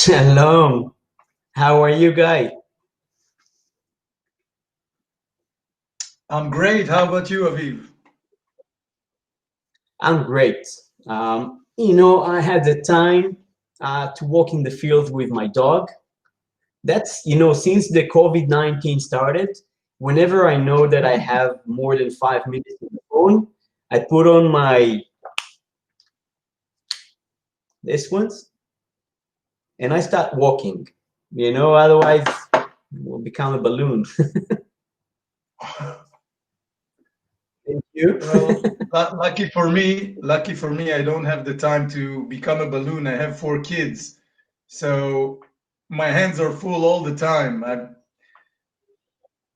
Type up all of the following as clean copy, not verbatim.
Shalom. How are you, Guy? I'm great. How about you, Aviv? I'm great. I had the time to walk in the field with my dog. Since the COVID-19 started, whenever I know that I have more than 5 minutes on the phone, I put on this ones and I start walking. Otherwise we'll become a balloon. Thank you. Well, lucky for me, I don't have the time to become a balloon. I have 4 kids, so my hands are full all the time.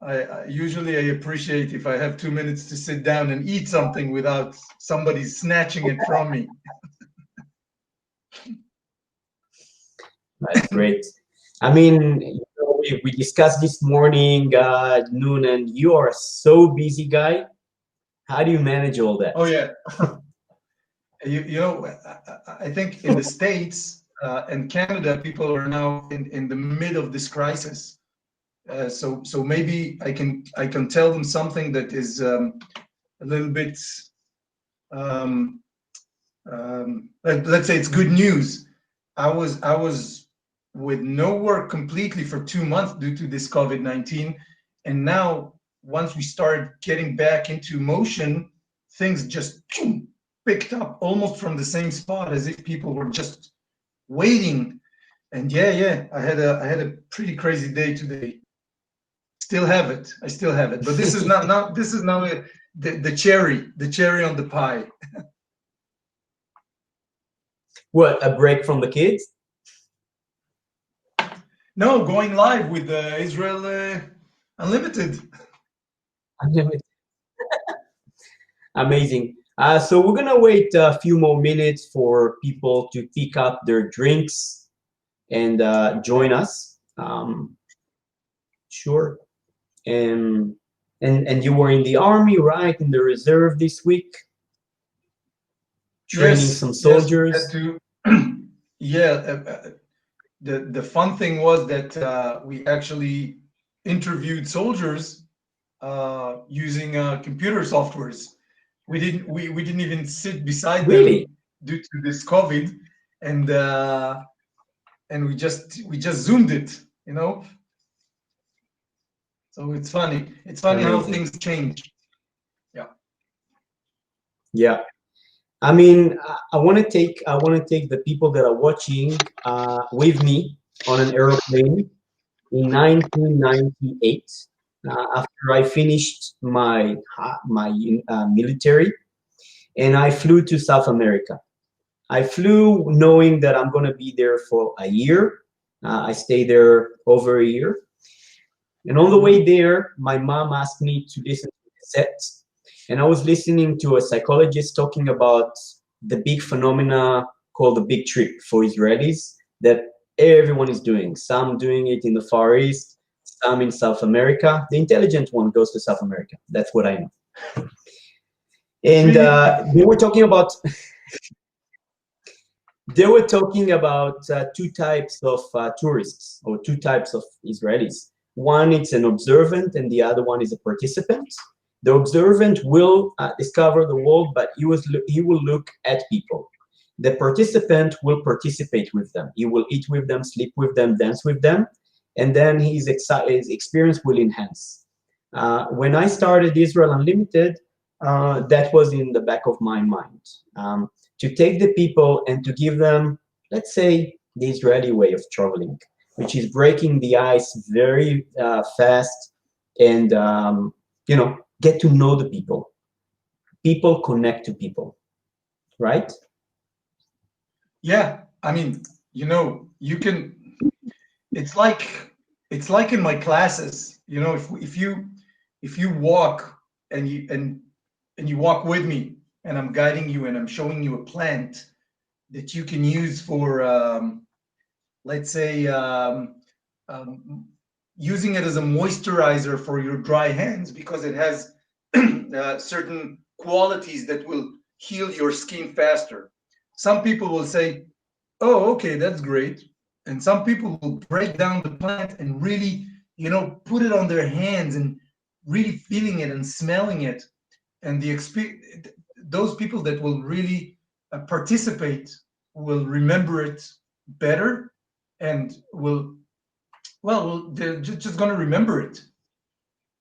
I usually I appreciate if I have 2 minutes to sit down and eat something without somebody snatching it from me. That's great. I mean, we discussed this morning, noon, and you are so busy, Guy. How do you manage all that? Oh yeah, I think in the States and Canada, people are now in the mid of this crisis. So maybe I can tell them something that is a little bit, um, let's say it's good news. I was with no work completely for 2 months due to this COVID-19, and now once we started getting back into motion, things just picked up almost from the same spot as if people were just waiting. And yeah, I had a pretty crazy day today. Still have it. I still have it. But this is not this is now the cherry on the pie. What, a break from the kids? No, going live with Israel Unlimited. Amazing. So we're gonna wait a few more minutes for people to pick up their drinks and join us. Sure. And and you were in the army, right? In the reserve this week, training Yes, some yes, we had soldiers. to. Yeah, the fun thing was that we actually interviewed soldiers using computer softwares. We didn't even sit beside them Really? due to this COVID, and we just zoomed it, you know. So it's funny. It's funny how Amazing. things change. Yeah. Yeah. I mean, I want to take the people that are watching with me on an airplane in 1998 after I finished my military, and I flew to South America. I flew knowing that I'm going to be there for a year. I stayed there over a year, and on the way there, my mom asked me to listen to the set, and I was listening to a psychologist talking about the big phenomena called the big trip for Israelis that everyone is doing. Some doing it in the Far East, some in South America. The intelligent one goes to South America. That's what I know. And Really? they were talking about two types of tourists or two types of Israelis. One is an observant, and the other one is a participant. The observant will discover the world, but he will look at people. The participant will participate with them. He will eat with them, sleep with them, dance with them, and then his experience will enhance. When I started Israel Unlimited, that was in the back of my mind. To take the people and to give them, let's say, the Israeli way of traveling, which is breaking the ice very fast and get to know the people. People connect to people, right? Yeah. I mean, you can. It's like it's like in my classes. If you walk and you walk with me, and I'm guiding you and I'm showing you a plant that you can use for, let's say, um, using it as a moisturizer for your dry hands because it has certain qualities that will heal your skin faster. Some people will say, "Oh, okay, that's great," And some people will break down the plant and really, put it on their hands and really feeling it and smelling it. And those people that will really participate will remember it better, and they're just going to remember it.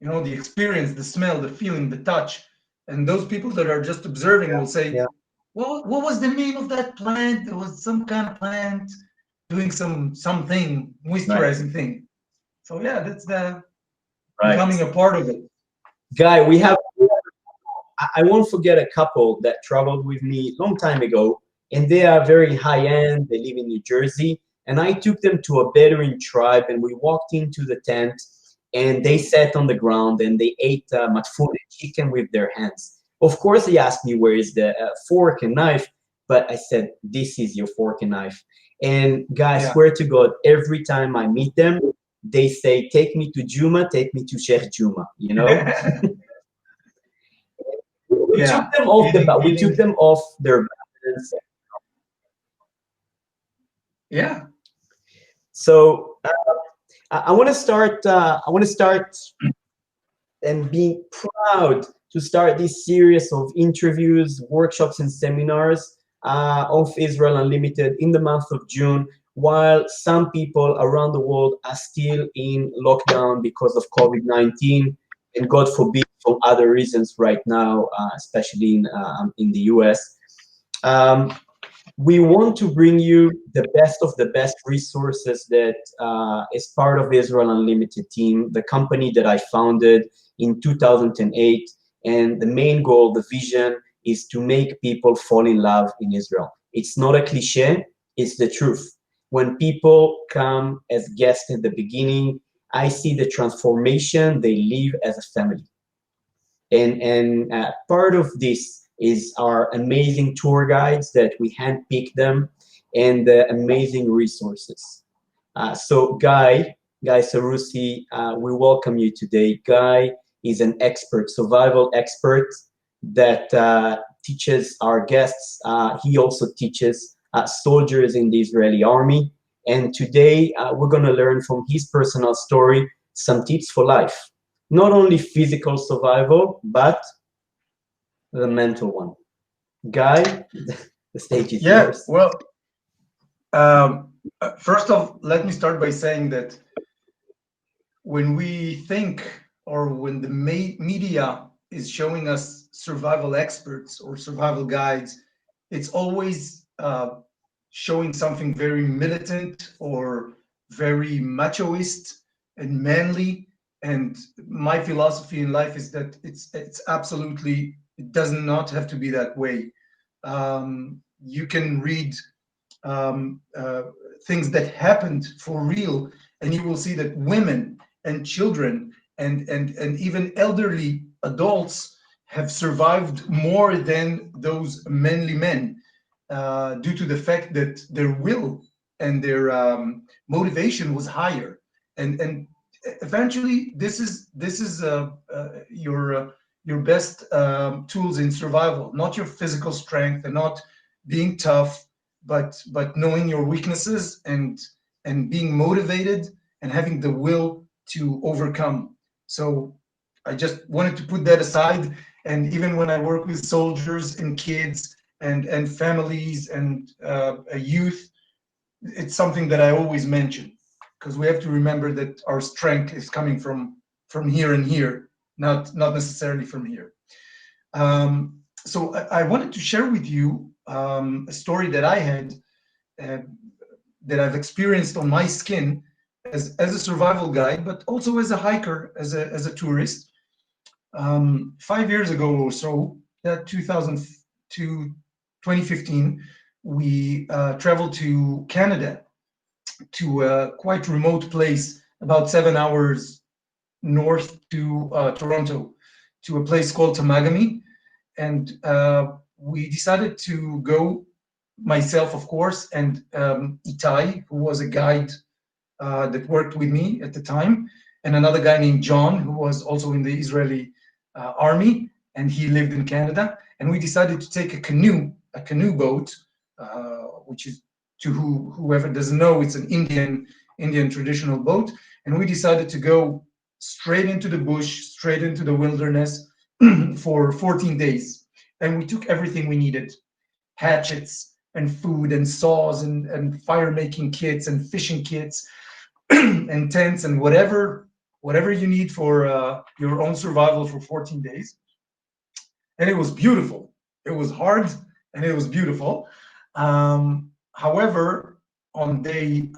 The experience, the smell, the feeling, the touch. And those people that are just observing will say, Yeah. well, what was the name of that plant? There was some kind of plant doing something Right. moisturizing thing. So yeah, that's the Right. becoming a part of it. Guy, I won't forget a couple that traveled with me a long time ago, and they are very high end. They live in New Jersey, and I took them to a Bedouin tribe, and we walked into the tent, and they sat on the ground and they ate matfun, chicken, with their hands. Of course, they asked me where is the fork and knife, but I said, "This is your fork and knife." And guys, Yeah. swear to God, every time I meet them, they say, "Take me to Juma, take me to Sheikh Juma." You know. We took Yeah. them off we took Eating. them off their balance. Yeah. So I want to start. I want to start and being proud to start this series of interviews, workshops, and seminars of Israel Unlimited in the month of June, while some people around the world are still in lockdown because of COVID-19, and God forbid for other reasons right now, especially in the US. Um, we want to bring you the best of the best resources that is part of Israel Unlimited team, the company that I founded in 2008. And the main goal, the vision, is to make people fall in love in Israel. It's not a cliche, it's the truth. When people come as guests at the beginning, I see the transformation, they live as a family. And part of this is our amazing tour guides that we handpick them, and the amazing resources. So Guy Seroussi, we welcome you today. Guy is an expert, survival expert that teaches our guests. He also teaches soldiers in the Israeli army. And today we're going to learn from his personal story some tips for life. Not only physical survival, but the mental one. Guy, the stage is Yeah. yours. Well, first off, let me start by saying that when we think, or when the media is showing us survival experts or survival guides, it's always showing something very militant or very machoist and manly. And my philosophy in life is that it's absolutely, it does not have to be that way. You can read um, uh, things that happened for real, and you will see that women and children and even elderly adults have survived more than those manly men, due to the fact that their will and their motivation was higher. And eventually, this is your best tools in survival, not your physical strength and not being tough, but knowing your weaknesses and being motivated and having the will to overcome. So I just wanted to put that aside. And even when I work with soldiers and kids and families and youth, it's something that I always mention, because we have to remember that our strength is coming from here and here, not necessarily from here. So I wanted to share with you a story that I had, uh, that I've experienced on my skin as a survival guide, but also as a hiker, as a tourist. 5 years ago or so, 2000 to 2015, we traveled to Canada, to a quite remote place, about 7 hours north to Toronto, to a place called Tamagami. And we decided to go, myself, of course, and Itai, who was a guide that worked with me at the time, and another guy named John, who was also in the Israeli army, and he lived in Canada. And we decided to take a canoe boat, which is to whoever doesn't know, it's an Indian traditional boat. And we decided to go straight into the bush, straight into the wilderness for 14 days. And we took everything we needed: hatchets and food and saws and fire making kits and fishing kits and tents and whatever you need for your own survival for 14 days. And it was beautiful. It was hard and it was beautiful. However, on day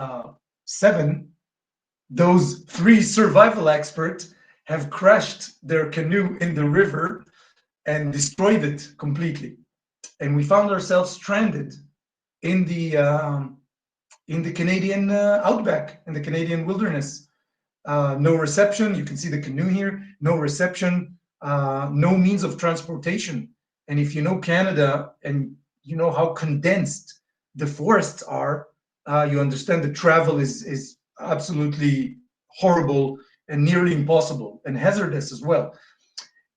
7, those 3 survival experts have crashed their canoe in the river and destroyed it completely. And we found ourselves stranded in the Canadian outback, in the Canadian wilderness. No reception. You can see the canoe here. No reception. No means of transportation. And if you know Canada and you know how condensed the forests are, you understand that travel is absolutely horrible and nearly impossible and hazardous as well.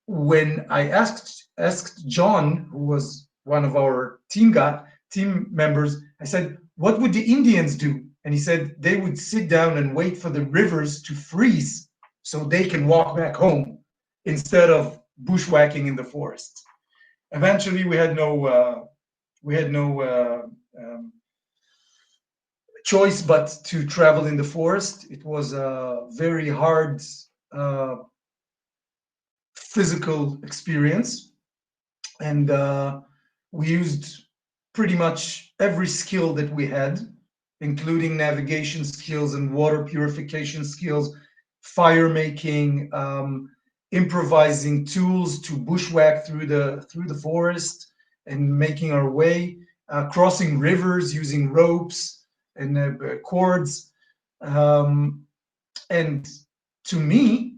When I asked John, who was one of our team members, I said, "What would the Indians do?" And he said they would sit down and wait for the rivers to freeze so they can walk back home instead of bushwhacking in the forest. Eventually, we had no choice but to travel in the forest. It was a very hard physical experience, and we used pretty much every skill that we had, including navigation skills and water purification skills, fire making, improvising tools to bushwhack through the forest and making our way, crossing rivers using ropes and cords. And to me,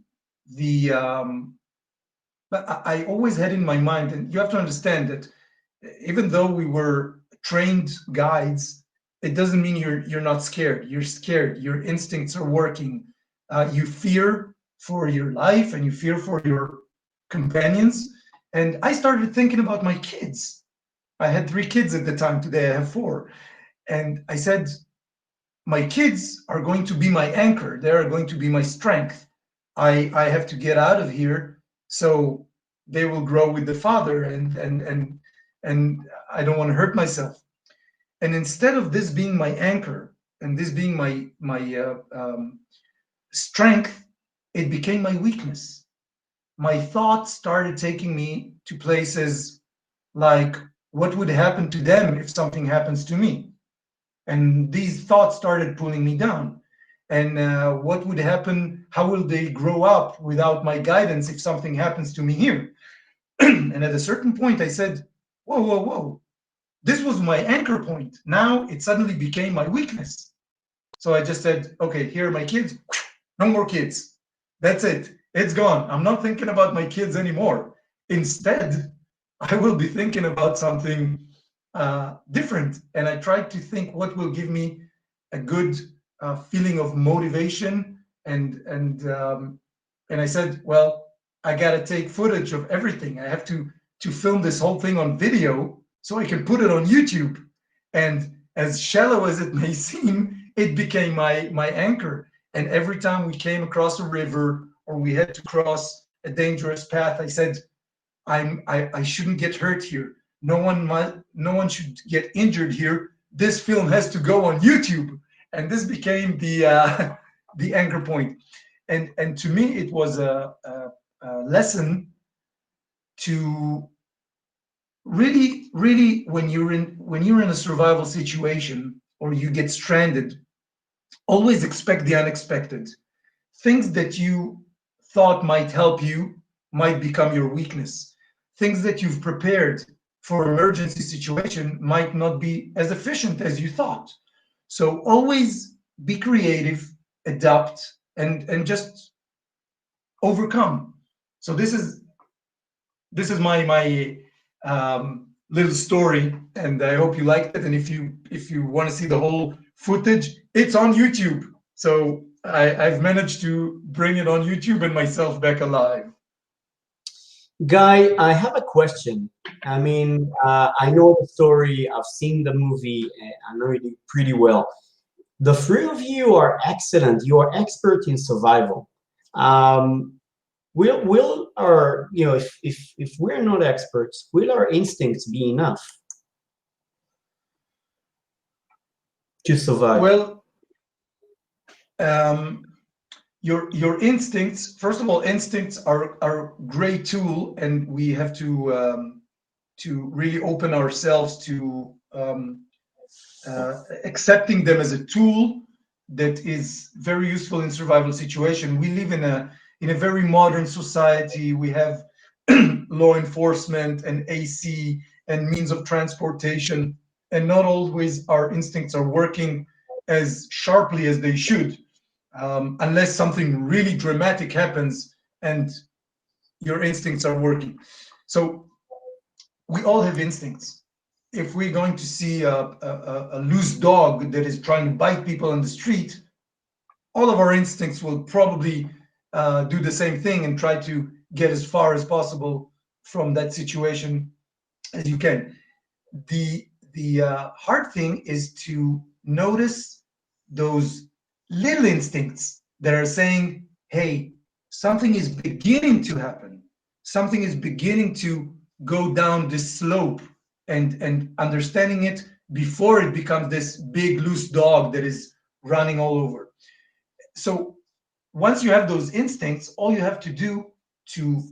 I always had in my mind, and you have to understand that even though we were trained guides, it doesn't mean you're not scared. You're scared. Your instincts are working. You fear for your life and you fear for your companions. And I started thinking about my kids. I had 3 kids at the time. Today I have 4. And I said, my kids are going to be my anchor. They are going to be my strength. I have to get out of here so they will grow with the father, and I don't want to hurt myself. And instead of this being my anchor and this being my strength, it became my weakness. My thoughts started taking me to places like, what would happen to them if something happens to me? And these thoughts started pulling me down. And what would happen? How will they grow up without my guidance if something happens to me here? And at a certain point, I said, whoa, whoa, whoa. This was my anchor point. Now it suddenly became my weakness. So I just said, okay, here are my kids. No more kids. That's it. It's gone. I'm not thinking about my kids anymore. Instead, I will be thinking about something different. And I tried to think what will give me a good feeling of motivation. And I said, well, I got to take footage of everything. I have to film this whole thing on video so I can put it on YouTube. And as shallow as it may seem, it became my anchor. And every time we came across a river or we had to cross a dangerous path, I said, I shouldn't get hurt here. No one should get injured here. This film has to go on YouTube. And this became the anchor point. And to me, it was a lesson to really, when you're in a survival situation or you get stranded, always expect the unexpected. Things that you thought might help you might become your weakness. Things that you've prepared for emergency situation might not be as efficient as you thought. So always be creative, adapt, and just overcome. So this is my little story, and I hope you liked it. And if you want to see the whole footage, it's on YouTube. So I've managed to bring it on YouTube and myself back alive. Guy, I have a question. I mean, I know the story, I've seen the movie, I know it pretty well. The three of you are excellent. You are expert in survival. Um, will our, if we're not experts, will our instincts be enough to survive? Well, um, your instincts, first of all, instincts are a great tool, and we have to really open ourselves to accepting them as a tool that is very useful in survival situation. We live in a very modern society. We have law enforcement and AC and means of transportation, and not always our instincts are working as sharply as they should, unless something really dramatic happens and your instincts are working. So we all have instincts. If we're going to see a loose dog that is trying to bite people on the street, all of our instincts will probably do the same thing and try to get as far as possible from that situation as you can. The hard thing is to notice those little instincts that are saying, "Hey, something is beginning to happen. Something is beginning to go down this slope," and understanding it before it becomes this big loose dog that is running all over. So once you have those instincts, all you have to do to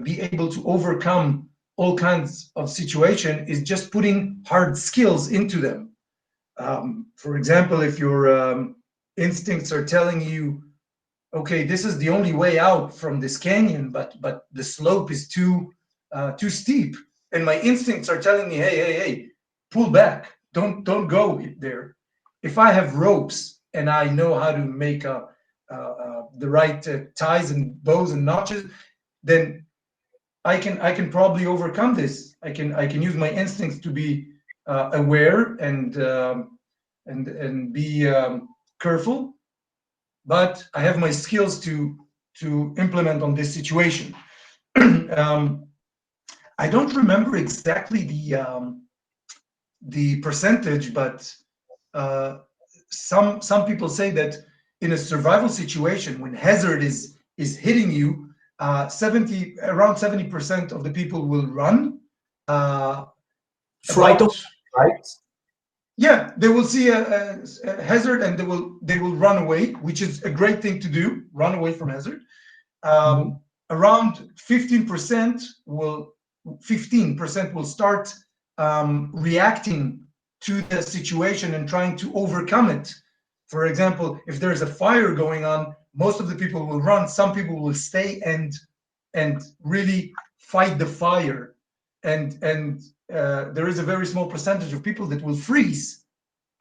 be able to overcome all kinds of situation is just putting hard skills into them. For example, if your instincts are telling you, okay, this is the only way out from this canyon, but the slope is too steep, and my instincts are telling me, hey, pull back, don't go there. If I have ropes and I know how to make the right ties and bows and notches, then I can probably overcome this. I can use my instincts to be aware and be careful, but I have my skills to implement on this situation. um, I don't remember exactly the percentage, but uh, some people say that in a survival situation, when hazard is hitting you, 70% of the people will run. Uh, Fright of, about right? Yeah, they will see a hazard and they will run away, which is a great thing to do. Run away from hazard. Mhm. Around 15% will start reacting to the situation and trying to overcome it. For example, if there's a fire going on, most of the people will run. Some people will stay and really fight the fire. And there is a very small percentage of people that will freeze,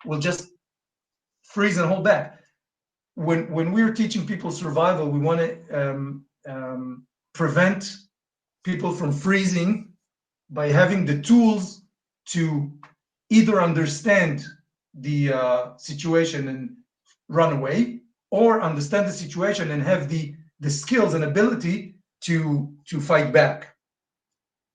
will just freeze and hold back. When we're teaching people survival, we want to prevent people from freezing by having the tools to either understand the situation and run away, or understand the situation and have the skills and ability to fight back.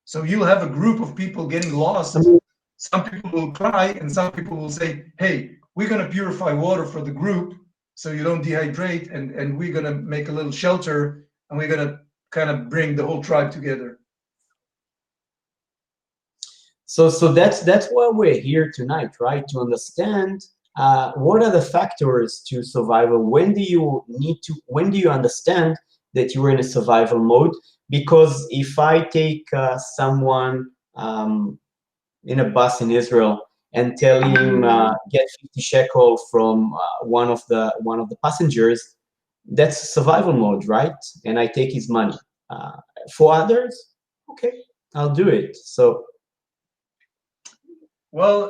So you'll have a group of people getting I lost. mean, Some people will cry, and some people will say, "Hey, we're going to purify water for the group so you don't dehydrate, and we're going to make a little shelter, and we're going to kind of bring the whole tribe together." so that's why we're here tonight, right? To understand what are the factors to survival. When do you understand that you're in a survival mode? Because if I take someone in a bus in Israel and tell him get 50 shekel from one of the passengers, that's survival mode, right? And I take his money. For others, okay, I'll do it. So Well,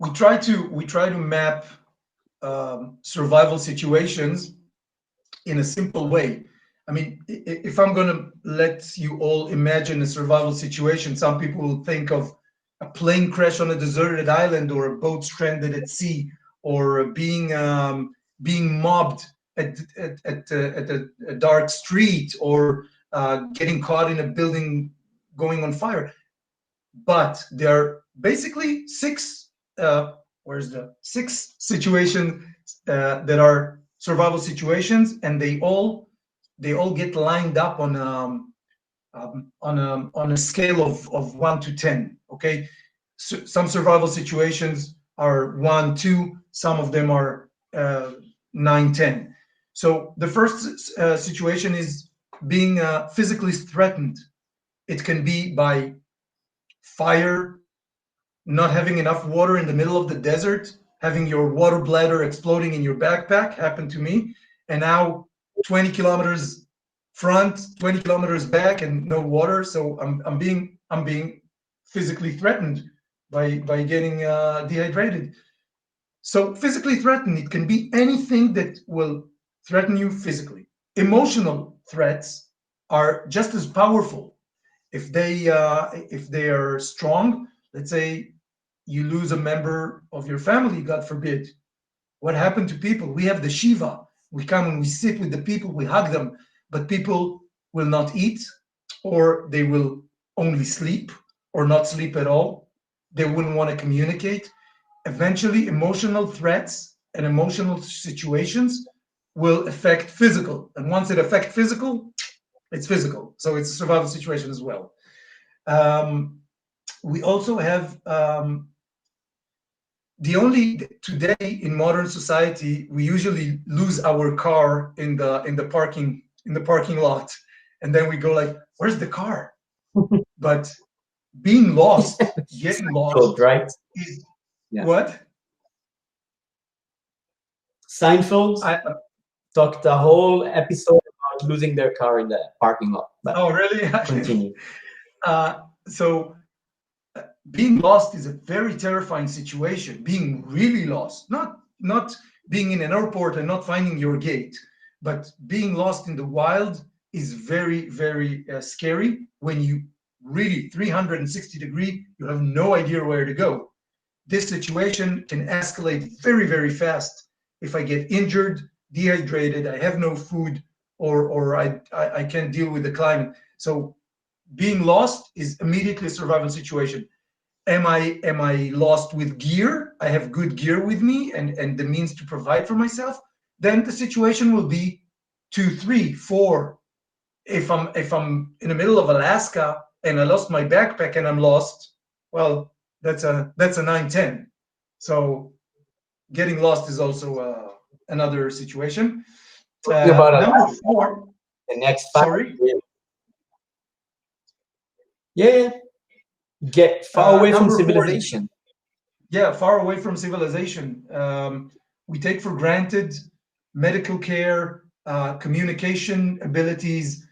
we try to map survival situations in a simple way. I mean, if I'm going to let you all imagine a survival situation, some people will think of a plane crash on a deserted island, or a boat stranded at sea, or being mobbed at a dark street, or getting caught in a building going on fire. But there are basically six. Where's the six situations that are survival situations, and they all get lined up on a scale of 1 to 10. Okay, so some survival situations are 1, 2. Some of them are 9, 10. So the first situation is being physically threatened. It can be by fire, not having enough water in the middle of the desert, having your water bladder exploding in your backpack. Happened to me. And now 20 kilometers front, 20 kilometers back, and no water. So I'm being physically threatened by getting dehydrated. So physically threatened, it can be anything that will threaten you physically. Emotional threats are just as powerful. If they are strong, let's say you lose a member of your family, God forbid. What happened to people? We have the Shiva. We come and we sit with the people, we hug them, but people will not eat, or they will only sleep, or not sleep at all. They wouldn't want to communicate. Eventually, emotional threats and emotional situations will affect physical. And once it affects physical, it's physical. So it's a survival situation as well. Um, we also have today in modern society, we usually lose our car in the parking lot, and then we go like, where's the car? But being lost, getting Seinfeld, lost right? is Yeah. what? Seinfeld I, talked a whole episode about losing their car in the parking lot. But oh, really? continue. So being lost is a very terrifying situation. Being really lost, not being in an airport and not finding your gate, but being lost in the wild is very, very scary. When you really 360 degree, you have no idea where to go. This situation can escalate very, very fast. If I get injured, dehydrated, I have no food, or I can't deal with the climate. So being lost is immediately a survival situation. Am I lost with gear? I have good gear with me and the means to provide for myself. Then the situation will be 2, 3, 4. If I'm in the middle of Alaska and I lost my backpack and I'm lost, well, that's a 9, 10. So getting lost is also another situation. Talking about Number Alaska, 4. the next 5 Sorry. years. Yeah, get far away from Number 4 is, civilization. yeah, far away from civilization. We take for granted medical care, communication abilities,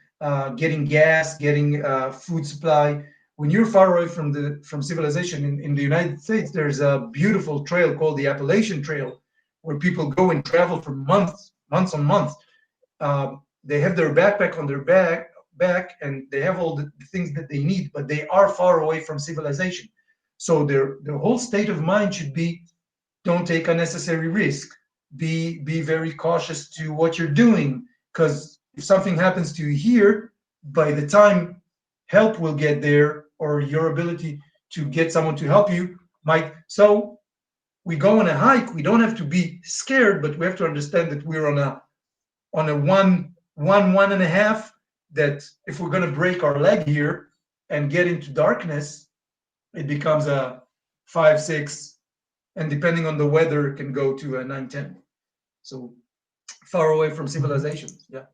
getting gas, getting food supply. When you're far away from civilization in the United States, there's a beautiful trail called the Appalachian Trail, where people go and travel for months on months. They have their backpack on their back, and they have all the things that they need, but they are far away from civilization. So their whole state of mind should be: don't take unnecessary risk. Be very cautious to what you're doing, because if something happens to you here, by the time help will get there, or your ability to get someone to help you might. So we go on a hike. We don't have to be scared, but we have to understand that we're on a one and a half. That if we're going to break our leg here and get into darkness, it becomes a 5, 6, and depending on the weather, it can go to a 9, 10. So far away from civilization. Yeah.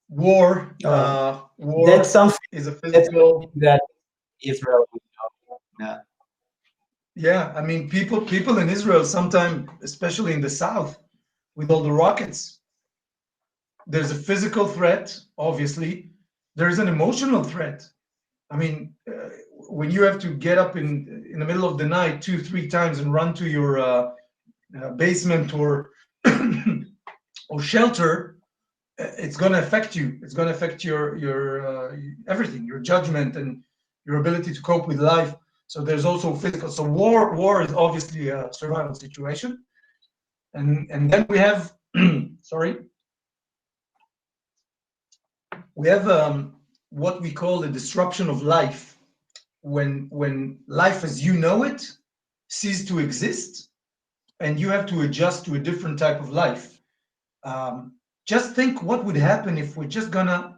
War. War That's something is a physical. that Israel would know. Yeah. Yeah, I mean, people in Israel sometimes, especially in the south, with all the rockets, there's a physical threat. Obviously, there's an emotional threat. I mean, when you have to get up in the middle of the night 2, 3 times and run to your basement or or shelter, it's going to affect you. It's going to affect your everything, your judgment and your ability to cope with life. So there's also physical. So war is obviously a survival situation, and then we have sorry, We have what we call a disruption of life, when life as you know it ceases to exist, and you have to adjust to a different type of life. Just think what would happen if we're just gonna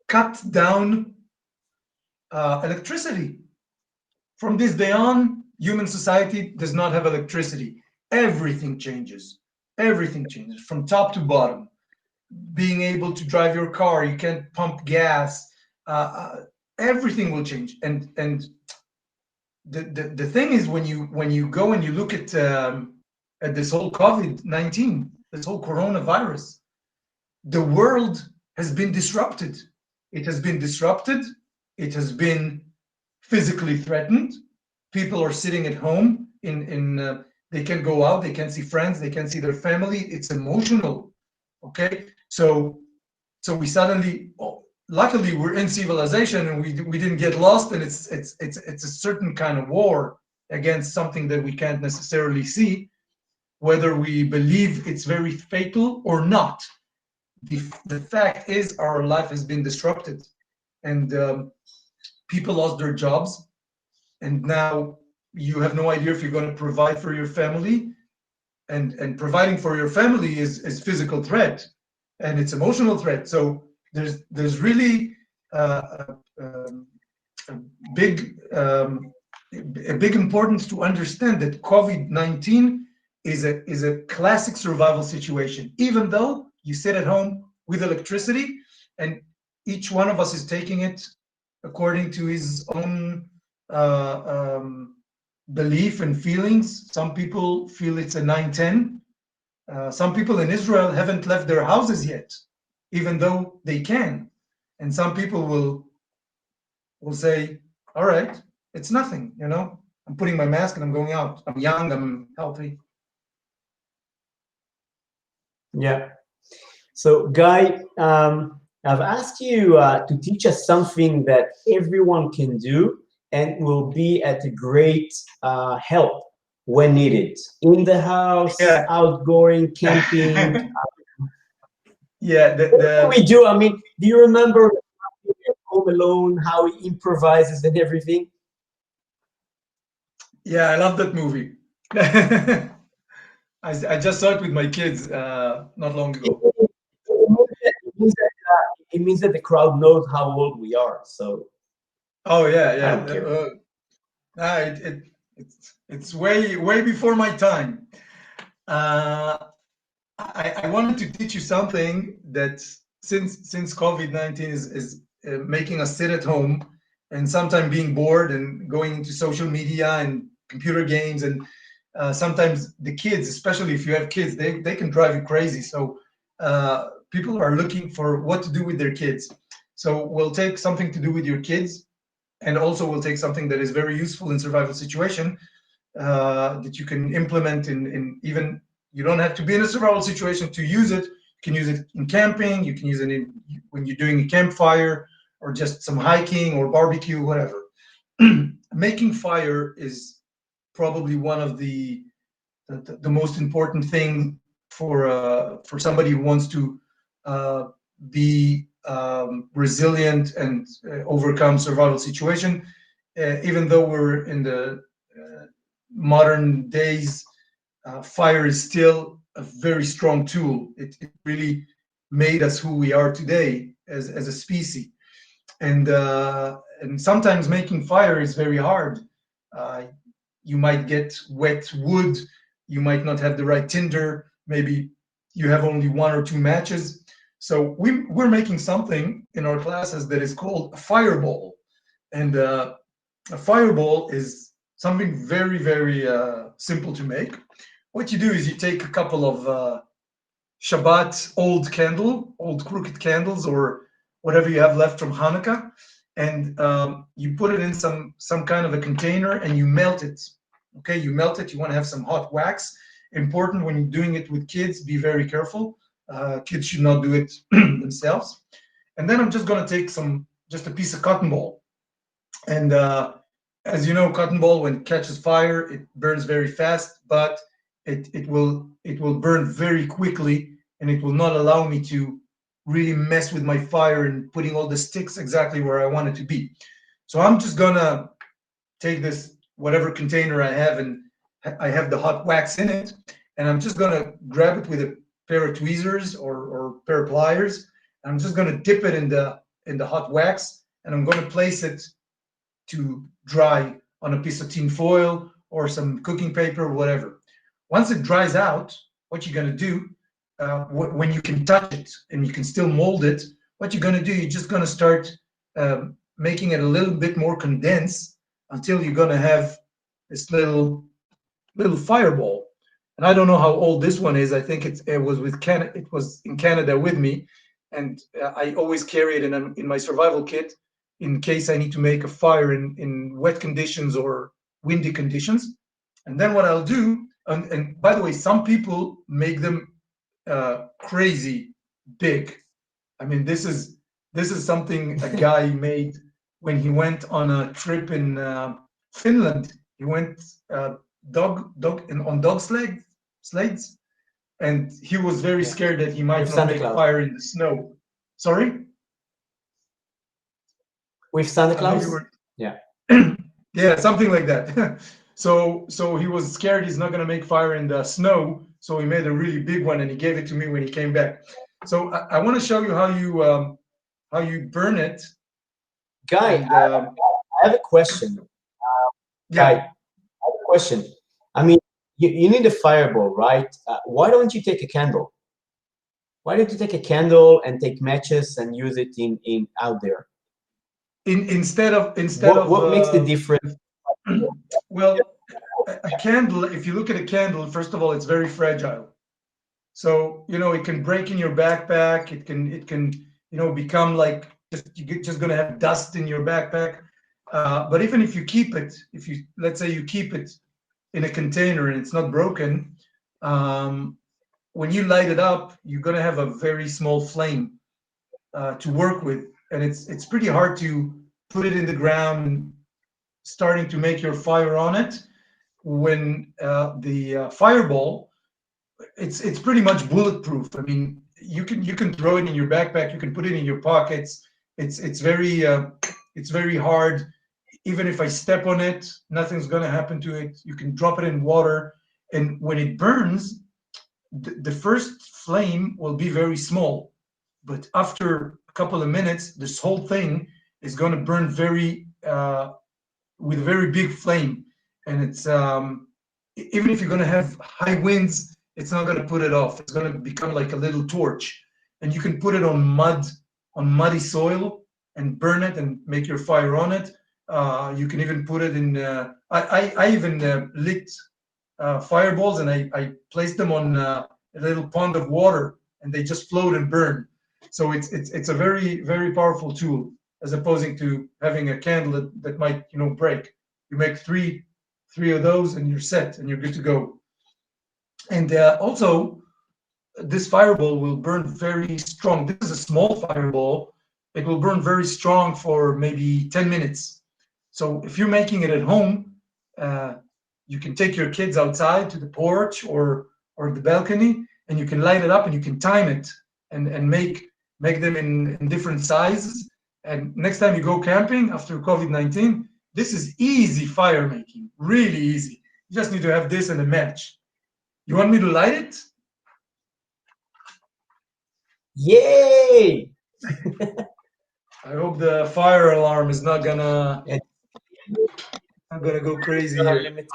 cut down electricity. From this day on, human society does not have electricity. Everything changes. Everything changes from top to bottom. Being able to drive your car, you can't pump gas. Everything will change. And the thing is, when you go and you look at this whole COVID-19, this whole coronavirus, the world has been disrupted. It has been disrupted. It has been physically threatened. People are sitting at home they can't go out, they can't see friends, they can't see their family. It's emotional. Okay, so we suddenly, luckily we're in civilization, and we didn't get lost, and it's a certain kind of war against something that we can't necessarily see, whether we believe it's very fatal or not. The fact is, our life has been disrupted, and people lost their jobs, and now you have no idea if you're going to provide for your family, and providing for your family is physical threat, and it's emotional threat. So there's really a big importance to understand that COVID-19 is a classic survival situation, even though you sit at home with electricity, and each one of us is taking it according to his own belief and feelings. Some people feel it's a 9/10. Some people in Israel haven't left their houses yet, even though they can. And some people will say, all right, it's nothing, I'm putting my mask and I'm going out. I'm young, I'm healthy. Yeah. So, Guy, I've asked you to teach us something that everyone can do and will be at a great help when needed. In the house, Yeah. outgoing, camping. Yeah, What do we do? I mean, do you remember Home Alone, how he improvises and everything? Yeah, I love that movie. I just saw it with my kids not long ago. It means that the crowd knows how old we are. So Oh yeah, I don't care. It's way before my time. I wanted to teach you something that since COVID-19 is making us sit at home and sometimes being bored and going into social media and computer games, and sometimes the kids, especially if you have kids, they can drive you crazy. So people are looking for what to do with their kids. So we'll take something to do with your kids, and also we'll take something that is very useful in survival situation that you can implement in even, you don't have to be in a survival situation to use it. You can use it in camping, you can use it when you're doing a campfire, or just some hiking or barbecue, whatever. Making fire is probably one of the most important thing for somebody who wants to be resilient and overcome survival situation. Even though we're in the modern days, fire is still a very strong tool. It really made us who we are today as a species. And sometimes making fire is very hard. You might get wet wood, you might not have the right tinder, maybe you have only one or two matches. So we're making something in our classes that is called a fireball. And a fireball is something very, very simple to make. What you do is you take a couple of Shabbat old crooked candles, or whatever you have left from Hanukkah, and you put it in some kind of a container and you melt it. Okay, you melt it. You want to have some hot wax. Important when you're doing it with kids, be very careful. Kids should not do it themselves. And then I'm just going to take just a piece of cotton ball. And as you know, cotton ball, when it catches fire, it burns very fast, but it will burn very quickly, and it will not allow me to really mess with my fire and putting all the sticks exactly where I want it to be. So I'm just gonna take this whatever container I have, and I have the hot wax in it, and I'm just gonna grab it with a pair of tweezers or pair of pliers. And I'm just gonna dip it in the hot wax, and I'm gonna place it to dry on a piece of tin foil or some cooking paper or whatever. Once it dries out, what you're gonna do, when you can touch it and you can still mold it, what you're gonna do, you're just gonna start making it a little bit more condensed until you're gonna have this little fireball. And I don't know how old this one is. I think it was with Canada. It was in Canada with me, and I always carry it in my survival kit in case I need to make a fire in wet conditions or windy conditions. And then what I'll do, and by the way, some people make them crazy big. I mean, this is something a guy made when he went on a trip in Finland. He went on dog sleds, and he was very Yeah. scared that he might With not Santa make Claus. fire in the snow. Sorry? With Santa I know you Claus? were. Yeah. Yeah, something like that. So he was scared he's not gonna make fire in the snow, so he made a really big one and he gave it to me when he came back. So I want to show you how you burn it. Guy, And I have a question. Guy, I yeah, have a question. I mean, you need a fireball, right? Why don't you take a candle? Why don't you take a candle and take matches and use it in out there? instead of What makes the difference? well, a candle. If you look at a candle, first of all, it's very fragile. So it can break in your backpack. It can become like you're just gonna have dust in your backpack. But even if you keep it, if you let's say you keep it in a container and it's not broken, um, when you light it up, you're gonna have a very small flame to work with, and it's pretty hard to put it in the ground and starting to make your fire on it when the fireball, it's pretty much bulletproof. I mean, you can throw it in your backpack, you can put it in your pockets. It's very hard. Even if I step on it, nothing's going to happen to it. You can drop it in water, and when it burns, the first flame will be very small, but after a couple of minutes, this whole thing is going to burn very with a very big flame. And it's even if you're going to have high winds, it's not going to put it off. It's going to become like a little torch, and you can put it on muddy soil and burn it and make your fire on it. You can even put it in. I even lit fireballs, and I placed them on a little pond of water, and they just float and burn. So it's a very very powerful tool, as opposing to having a candle that might break. You make three of those, and you're set, and you're good to go. And also, this fireball will burn very strong. This is a small fireball. It will burn very strong for maybe 10 minutes. So if you're making it at home, uh, you can take your kids outside to the porch or the balcony, and you can light it up and you can time it and make them in different sizes. And next time you go camping after COVID-19, this is easy fire making, really easy. You just need to have this and a match. You want me to light it? Yay! I hope the fire alarm is not gonna And go crazy are here. limited.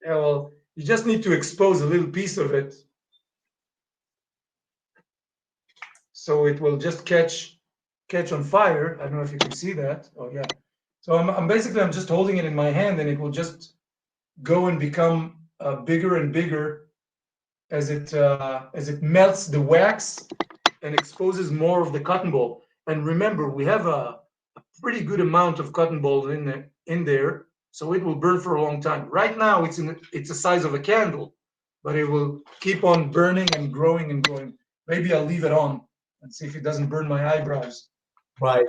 Yeah, well, you just need to expose a little piece of it so it will just catch on fire. I don't know if you can see that. Oh yeah. So I'm just holding it in my hand, and it will just go and become bigger and bigger as it melts the wax and exposes more of the cotton ball. And remember, we have a pretty good amount of cotton balls in there, so it will burn for a long time. Right now, it's the size of a candle, but it will keep on burning and growing and growing. Maybe I'll leave it on and see if it doesn't burn my eyebrows. Right.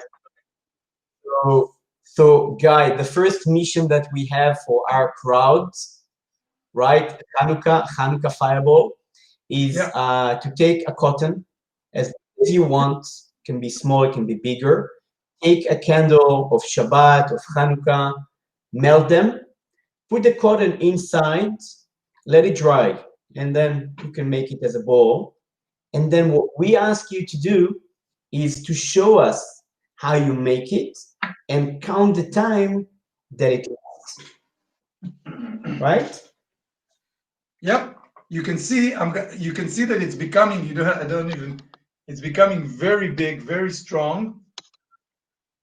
So, Guy, the first mission that we have for our crowds, right, Hanukkah fireball, is Yeah. to take a cotton, as you want. It can be small, it can be bigger. Take a candle of Shabbat, of Hanukkah, melt them, put the cotton inside, let it dry, and then you can make it as a ball. And then what we ask you to do is to show us how you make it and count the time that it lasts. Right? Yep. You can see you can see that it's becoming, it's becoming very big, very strong.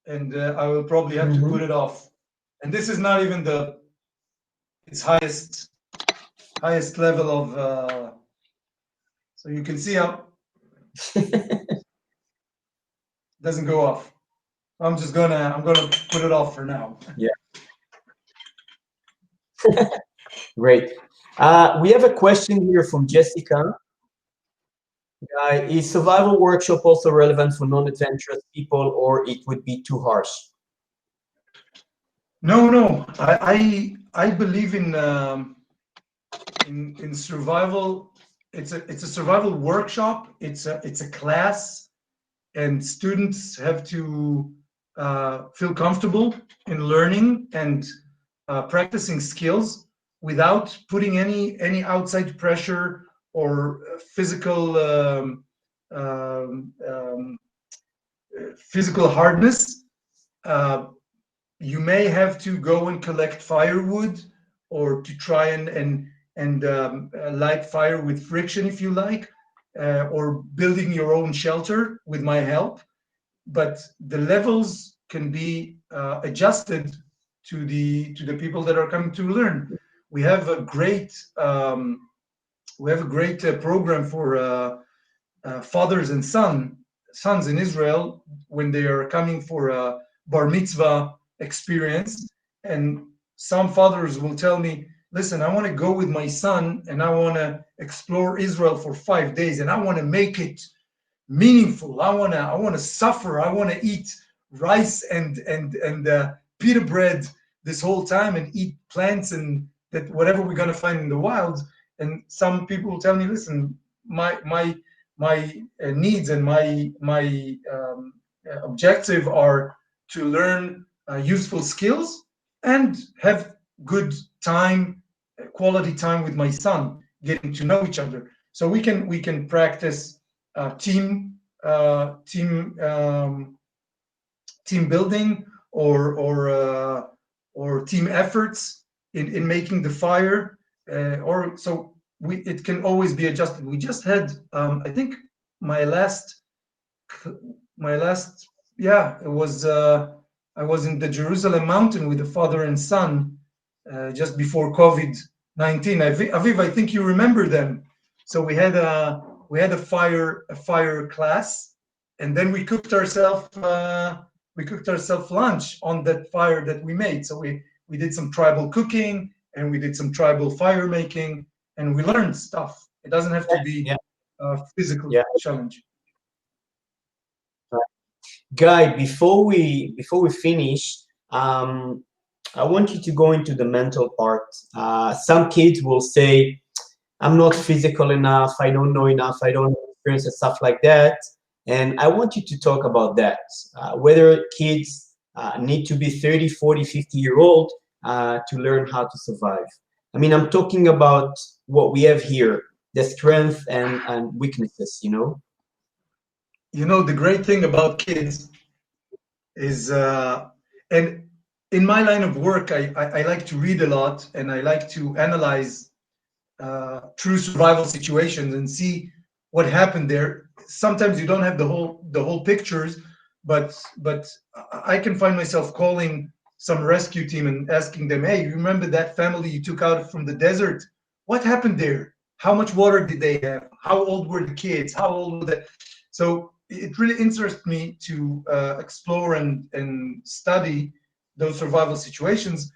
And I will probably have to put it off. And this is not even its highest level of so you can see how doesn't go off. I'm gonna put it off for now. Yeah. Great. We have a question here from Jessica. Is survival workshop also relevant for non-adventurous people, or it would be too harsh? No. I believe in survival. It's a survival workshop. It's a class, and students have to feel comfortable in learning and practicing skills without putting any outside pressure or physical hardness. You may have to go and collect firewood, or to try and light fire with friction if you like, or building your own shelter with my help. But the levels can be adjusted to the people that are coming to learn. We have a great program for fathers and sons in Israel when they are coming for a bar mitzvah experience. And some fathers will tell me, listen, I want to go with my son and I want to explore Israel for 5 days, and I want to make it meaningful. I want to suffer. I want to eat rice and pita bread this whole time, and eat plants and that whatever we're going to find in the wild. And some people will tell me, listen, my needs and my objective are to learn useful skills and have good time, quality time with my son, getting to know each other. So we can practice team building, or team efforts in making the fire, or so it can always be adjusted. We just had I think my last it was I was in the Jerusalem mountain with the father and son just before COVID-19. Aviv, I think you remember them. So we had a fire class, and then we cooked ourselves lunch on that fire that we made. So we did some tribal cooking, and we did some tribal fire making, and we learned stuff. It doesn't have to be a physical challenge. Guy, before we finish, I want you to go into the mental part. Some kids will say, I'm not physical enough, I don't know enough, I don't experience and stuff like that. And I want you to talk about that. Whether kids need to be 30, 40, 50-year-old to learn how to survive. I mean, I'm talking about what we have here, the strength and weaknesses, you know? You know, the great thing about kids is, and in my line of work, I like to read a lot, and I like to analyze true survival situations and see what happened there. Sometimes you don't have the whole pictures, but I can find myself calling some rescue team and asking them, hey, you remember that family you took out from the desert? What happened there? How much water did they have? How old were the kids? How old were they? So it really interests me to explore and study those survival situations.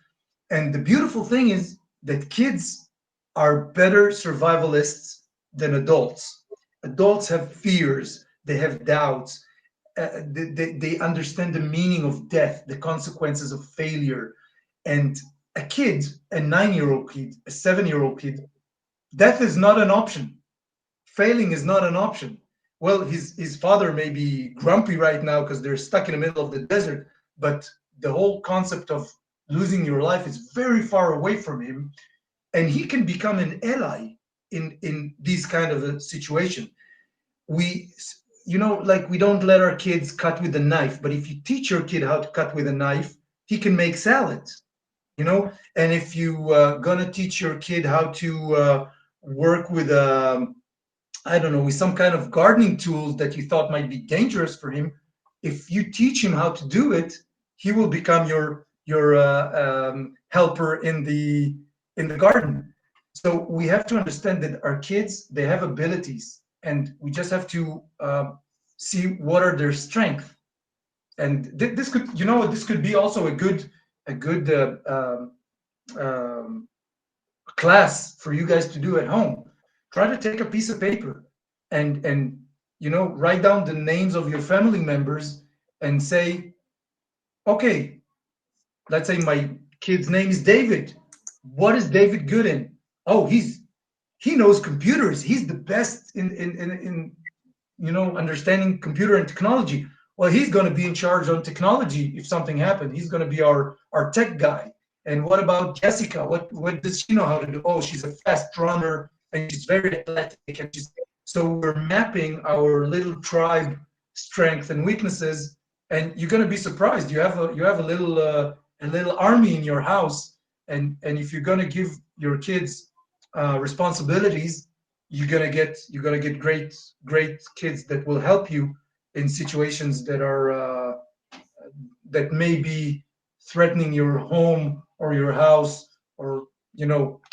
And the beautiful thing is that kids are better survivalists than adults. Adults have fears, they have doubts, they understand the meaning of death, the consequences of failure. And a kid, a 9-year-old kid, a 7-year-old kid, death is not an option. Failing is not an option. well, his father may be grumpy right now because they're stuck in the middle of the desert, but the whole concept of losing your life is very far away from him, and he can become an ally in these kind of a situation. We, like, we don't let our kids cut with a knife, but if you teach your kid how to cut with a knife, he can make salads. And if you gonna teach your kid how to work with I don't know, with some kind of gardening tools that you thought might be dangerous for him, if you teach him how to do it, he will become your helper in the garden. So we have to understand that our kids, they have abilities, and we just have to see what are their strengths. And this could, this could be also a good um, class for you guys to do at home. Try to take a piece of paper and write down the names of your family members and say, okay, let's say my kid's name is David. What is David good in? Oh, he knows computers. He's the best in understanding computer and technology. Well, he's going to be in charge on technology if something happened. He's going to be our tech guy. And what about Jessica? What does she know how to do? Oh, she's a fast runner and she's very athletic. So we're mapping our little tribe strengths and weaknesses, and you're going to be surprised. You have a little army in your house, and if you're going to give your kids responsibilities, you're gonna get great kids that will help you in situations that may be threatening your home or your house, or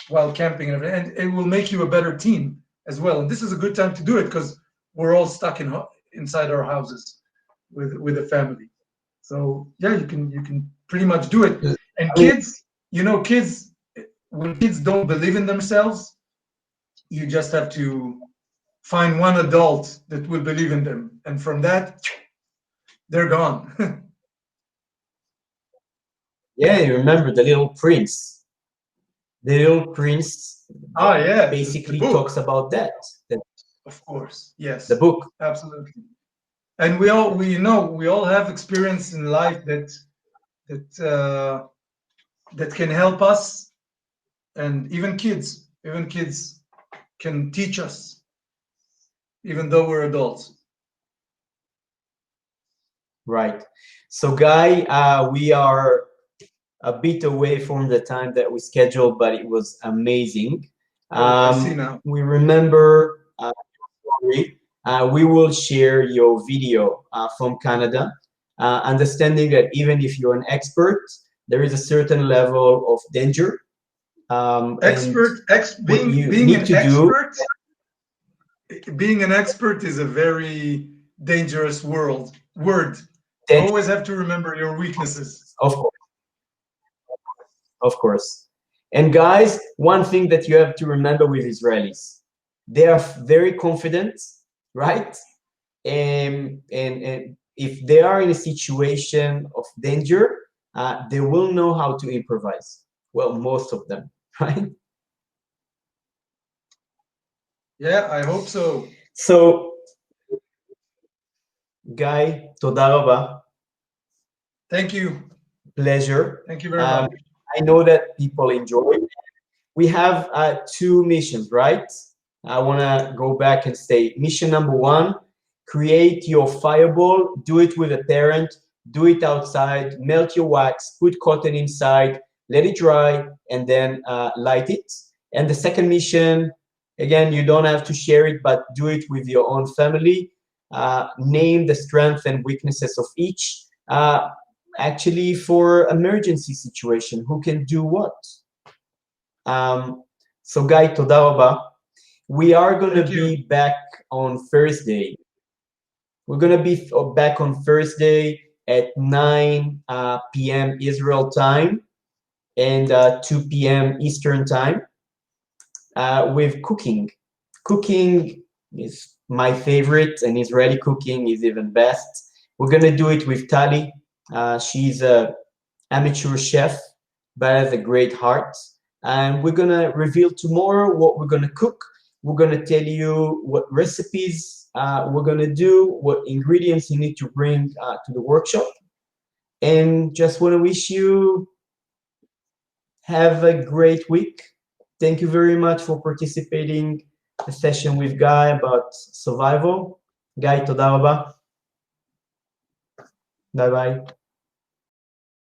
while camping and everything. And it will make you a better team as well. And this is a good time to do it because we're all stuck inside our houses with a family. So yeah, you can pretty much do it. And I mean, kids, when kids don't believe in themselves, you just have to find one adult that will believe in them, and from that, they're gone. yeah, you remember the Little Prince. The Little Prince Ah, yeah, the basically talks book, about that. of course. The Yes, book. absolutely. And we all have experience in life that can help us, and even kids can teach us, even though we're adults. Right. So, Guy, we are a bit away from the time that we scheduled, but it was amazing. Oh, I see now. We remember, we will share your video from Canada, understanding that even if you're an expert, there is a certain level of danger. And what Being you being need an to do, expert is a very dangerous word. danger, Always have to remember your weaknesses. of course, of course. And guys, one thing that you have to remember with Israelis, they are very confident, right? And if they are in a situation of danger, they will know how to improvise. Well, most of them, right? Yeah, I hope so. So, Guy, toda raba, Thank you. pleasure. Thank you very much. I know that people enjoy. We have two missions, right? I want to go back and say mission number one, create your fireball, do it with a parent, do it outside, melt your wax, put cotton inside, let it dry, and then light it. And the second mission, again, you don't have to share it, but do it with your own family. Name the strengths and weaknesses of each. Actually, for emergency situation, who can do what? So, Guy, toda raba. We are going to Thank you. be back on Thursday. We're going to be back on Thursday at 9 p.m. Israel time and 2 p.m. Eastern time with cooking. Cooking is my favorite, and Israeli cooking is even best. We're going to do it with Tali. She's a amateur chef, but has a great heart. And we're going to reveal tomorrow what we're going to cook. We're going to tell you what recipes we're going to do, what ingredients you need to bring to the workshop. And just want to wish you have a great week. Thank you very much for participating in the session with Guy about survival. Guy, toda raba. Bye bye.